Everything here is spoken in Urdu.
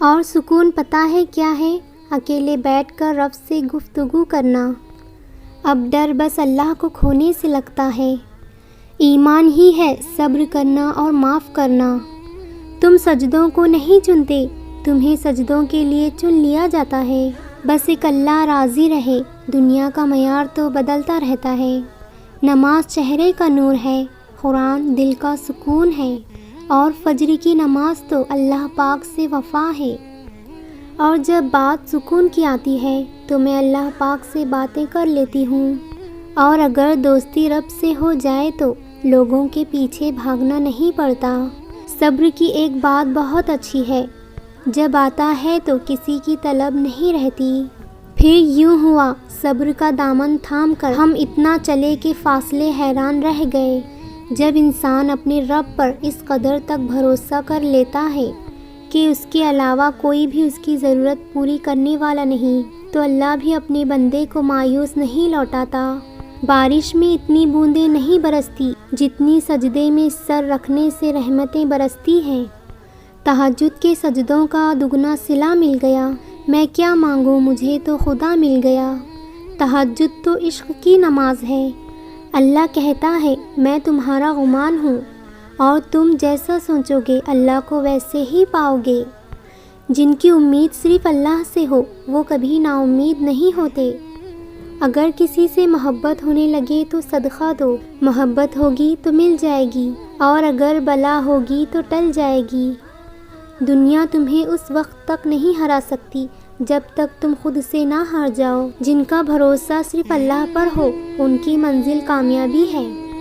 اور سکون پتہ ہے کیا ہے؟ اکیلے بیٹھ کر رب سے گفتگو کرنا۔ اب ڈر بس اللہ کو کھونے سے لگتا ہے۔ ایمان ہی ہے صبر کرنا اور معاف کرنا۔ تم سجدوں کو نہیں چنتے، تمہیں سجدوں کے لیے چن لیا جاتا ہے۔ بس ایک اللہ راضی رہے، دنیا کا معیار تو بدلتا رہتا ہے۔ نماز چہرے کا نور ہے، قرآن دل کا سکون ہے، اور فجر کی نماز تو اللہ پاک سے وفا ہے۔ اور جب بات سکون کی آتی ہے تو میں اللہ پاک سے باتیں کر لیتی ہوں، اور اگر دوستی رب سے ہو جائے تو لوگوں کے پیچھے بھاگنا نہیں پڑتا۔ صبر کی ایک بات بہت اچھی ہے، جب آتا ہے تو کسی کی طلب نہیں رہتی۔ پھر یوں ہوا صبر کا دامن تھام کر ہم اتنا چلے کہ فاصلے حیران رہ گئے۔ جب انسان اپنے رب پر اس قدر تک بھروسہ کر لیتا ہے کہ اس کے علاوہ کوئی بھی اس کی ضرورت پوری کرنے والا نہیں، تو اللہ بھی اپنے بندے کو مایوس نہیں لوٹاتا۔ بارش میں اتنی بوندیں نہیں برستی جتنی سجدے میں سر رکھنے سے رحمتیں برستی ہیں۔ تہجد کے سجدوں کا دگنا صلہ مل گیا، میں کیا مانگوں مجھے تو خدا مل گیا۔ تہجد تو عشق کی نماز ہے۔ اللہ کہتا ہے میں تمہارا غمان ہوں، اور تم جیسا سوچو گے اللہ کو ویسے ہی پاؤ گے۔ جن کی امید صرف اللہ سے ہو وہ کبھی نا امید نہیں ہوتے۔ اگر کسی سے محبت ہونے لگے تو صدقہ دو، محبت ہوگی تو مل جائے گی، اور اگر بلا ہوگی تو ٹل جائے گی۔ دنیا تمہیں اس وقت تک نہیں ہرا سکتی جب تک تم خود سے نہ ہار جاؤ۔ جن کا بھروسہ صرف اللہ پر ہو ان کی منزل کامیابی ہے۔